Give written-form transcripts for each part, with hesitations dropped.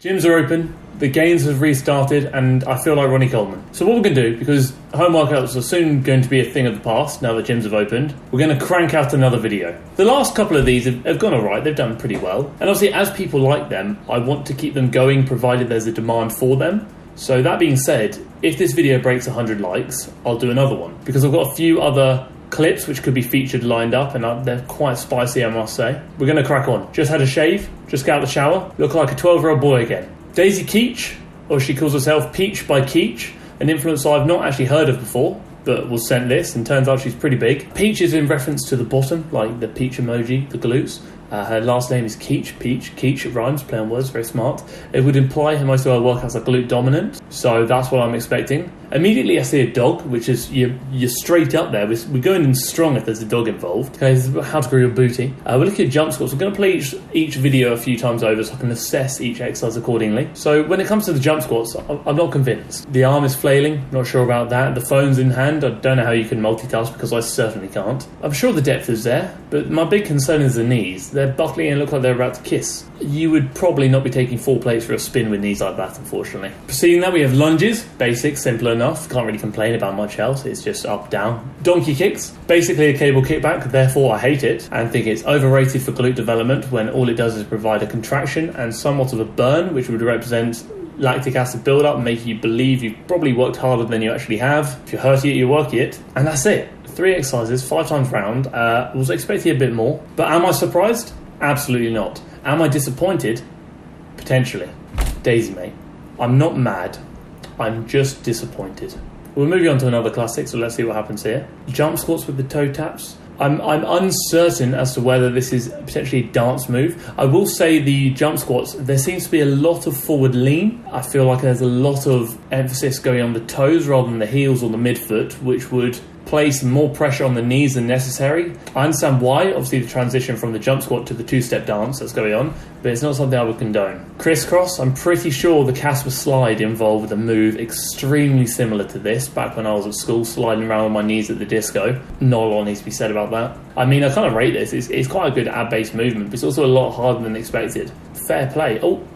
Gyms are open, the gains have restarted, and I feel like Ronnie Coleman. So what we're going to do, because home workouts are soon going to be a thing of the past now that gyms have opened, we're going to crank out another video. The last couple of these have gone alright, they've done pretty well. And obviously as people like them, I want to keep them going provided there's a demand for them. So that being said, if this video breaks 100 likes, I'll do another one. Because I've got a few other clips which could be featured lined up, and they're quite spicy, I must say. We're going to crack on. Just had a shave, just got out of the shower, look like a 12-year-old boy again. Daisy Keach, or she calls herself Peach by Keach, an influencer I've not actually heard of before, but was sent this, and turns out she's pretty big. Peach is in reference to the bottom, like the peach emoji, the glutes. Her last name is Keach, Peach. Keach, it rhymes, play on words, very smart. It would imply most of her workouts are glute dominant, so that's what I'm expecting. Immediately I see a dog, which is, you're straight up there. We're going in strong if there's a dog involved. Okay, this is how to grow your booty. We're looking at jump squats. We're going to play each video a few times over so I can assess each exercise accordingly. So when it comes to the jump squats, I'm not convinced. The arm is flailing, not sure about that. The phone's in hand. I don't know how you can multitask because I certainly can't. I'm sure the depth is there, but my big concern is the knees. They're buckling and look like they're about to kiss. You would probably not be taking 4 plates for a spin with knees like that, unfortunately. Preceding that, we have lunges. Basic, simple enough. Can't really complain about much else. It's just up, down. Donkey kicks. Basically a cable kickback. Therefore, I hate it and think it's overrated for glute development when all it does is provide a contraction and somewhat of a burn, which would represent lactic acid buildup, making you believe you've probably worked harder than you actually have. If you're hurting it, you're working it. And that's it. 3 exercises, 5 times round. Was expecting a bit more. But am I surprised? Absolutely not. Am I disappointed? Potentially. Daisy, mate. I'm not mad. I'm just disappointed. We're moving on to another classic, so let's see what happens here. Jump squats with the toe taps. I'm uncertain as to whether this is potentially a dance move. I will say the jump squats, there seems to be a lot of forward lean. I feel like there's a lot of emphasis going on the toes rather than the heels or the midfoot, which would place more pressure on the knees than necessary. I understand why, obviously the transition from the jump squat to the 2-step dance that's going on, but it's not something I would condone. Crisscross, I'm pretty sure the Casper slide involved a move extremely similar to this back when I was at school, sliding around on my knees at the disco. Not a lot needs to be said about that. I mean, I kind of rate this. It's quite a good ab-based movement, but it's also a lot harder than expected. Fair play. Oh,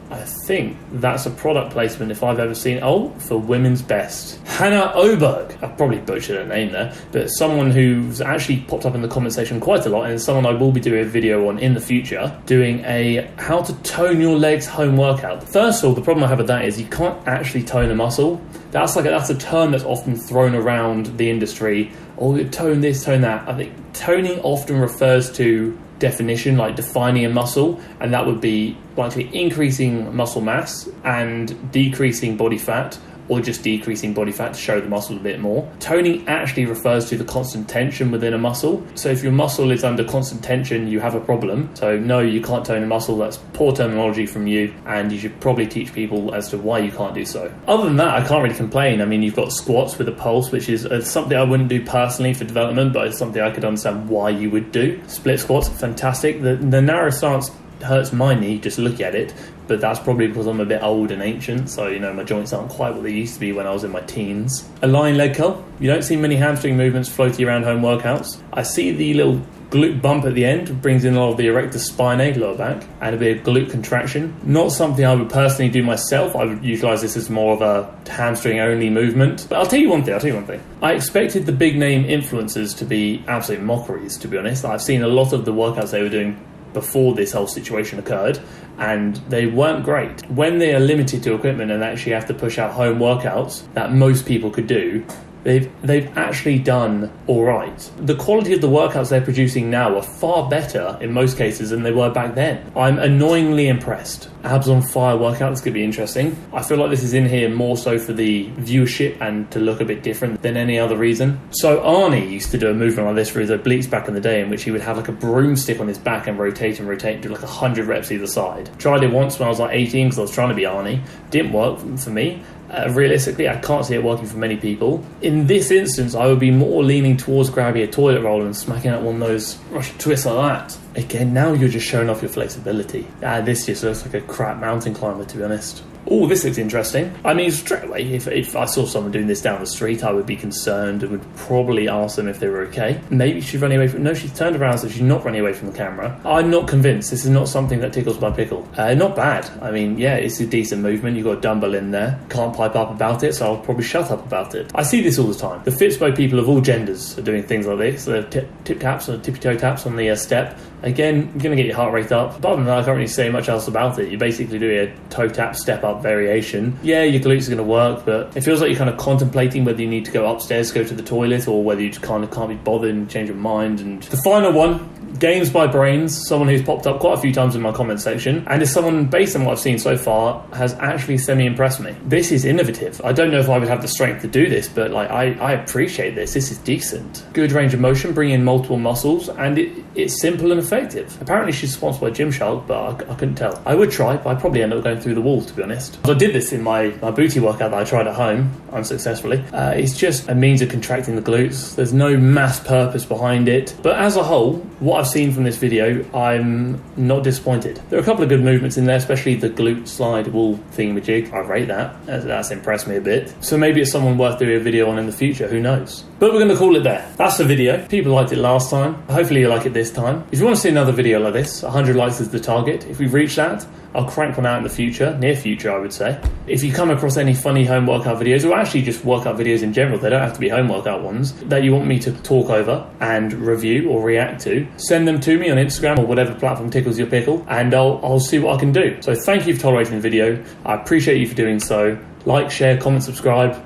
I think that's a product placement if I've ever seen. Oh, for Women's Best. Hanna Oberg. I probably butchered her name there, but someone who's actually popped up in the comment section quite a lot, and someone I will be doing a video on in the future, doing a how to tone your legs home workout. First of all, the problem I have with that is you can't actually tone a muscle. That's a term that's often thrown around the industry. Oh, tone this, tone that. I think toning often refers to definition, like defining a muscle, and that would be likely increasing muscle mass and decreasing body fat, or just decreasing body fat to show the muscle a bit more. Toning actually refers to the constant tension within a muscle. So if your muscle is under constant tension, you have a problem. So no, you can't tone a muscle. That's poor terminology from you, and you should probably teach people as to why you can't do so. Other than that, I can't really complain. I mean, you've got squats with a pulse, which is something I wouldn't do personally for development, but it's something I could understand why you would do. Split squats, fantastic. The narrow stance hurts my knee just looking at it, but that's probably because I'm a bit old and ancient, so my joints aren't quite what they used to be when I was in my teens. A lying leg curl. You don't see many hamstring movements floating around home workouts. I see the little glute bump at the end, brings in a lot of the erector spinae, lower back, and a bit of glute contraction. Not something I would personally do myself. I would utilise this as more of a hamstring only movement. But I'll tell you one thing. I expected the big name influencers to be absolute mockeries, to be honest. I've seen a lot of the workouts they were doing before this whole situation occurred, and they weren't great. When they are limited to equipment and actually have to push out home workouts that most people could do, they've actually done all right. The quality of the workouts they're producing now are far better in most cases than they were back then. I'm annoyingly impressed. Abs on fire workouts could be interesting. I feel like this is in here more so for the viewership and to look a bit different than any other reason. So Arnie used to do a movement like this for his obliques back in the day, in which he would have like a broomstick on his back and rotate, do like 100 reps either side. Tried it once when I was like 18 because I was trying to be Arnie. Didn't work for me. Realistically, I can't see it working for many people. In this instance, I would be more leaning towards grabbing a toilet roll and smacking out one of those Russian twists like that. Again, now you're just showing off your flexibility. This just looks like a crap mountain climber, to be honest. Oh, this looks interesting. I mean, straight away, if I saw someone doing this down the street, I would be concerned and would probably ask them if they were okay. Maybe she's running away from... No, she's turned around, so she's not running away from the camera. I'm not convinced. This is not something that tickles my pickle. Not bad. I mean, yeah, it's a decent movement. You've got a dumbbell in there. Can't pipe up about it, so I'll probably shut up about it. I see this all the time. The Fitspo people of all genders are doing things like this. The tip taps or tippy toe taps on the step. Again, you're going to get your heart rate up. Apart from that, I can't really say much else about it. You're basically doing a toe tap step up variation. Yeah, your glutes are going to work, but it feels like you're kind of contemplating whether you need to go upstairs, go to the toilet, or whether you just kind of can't be bothered and change your mind. And the final one, GainsByBrains, someone who's popped up quite a few times in my comment section, and is someone, based on what I've seen so far, has actually semi-impressed me. This is innovative. I don't know if I would have the strength to do this, but like I appreciate this. This is decent. Good range of motion, bring in multiple muscles, and it's simple and effective. Apparently she's sponsored by Gymshark, but I couldn't tell. I would try, but I'd probably end up going through the wall, to be honest. I did this in my booty workout that I tried at home, unsuccessfully. It's just a means of contracting the glutes. There's no mass purpose behind it. But as a whole, what I've seen from this video, I'm not disappointed. There are a couple of good movements in there, especially the glute slide wall thingamajig. I rate that. That's impressed me a bit. So maybe it's someone worth doing a video on in the future, who knows? But we're going to call it there. That's the video. People liked it last time. Hopefully you like it this time. If you want to see another video like this, 100 likes is the target. If we reach that, I'll crank one out in the future, near future I would say. If you come across any funny home workout videos, or actually just workout videos in general, they don't have to be home workout ones, that you want me to talk over and review or react to, send them to me on Instagram or whatever platform tickles your pickle, and I'll see what I can do. So thank you for tolerating the video. I appreciate you for doing so. Like, share, comment, subscribe,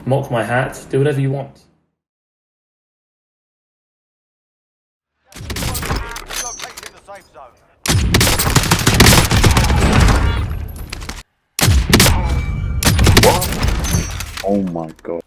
mock my hat, do whatever you want. Oh my god.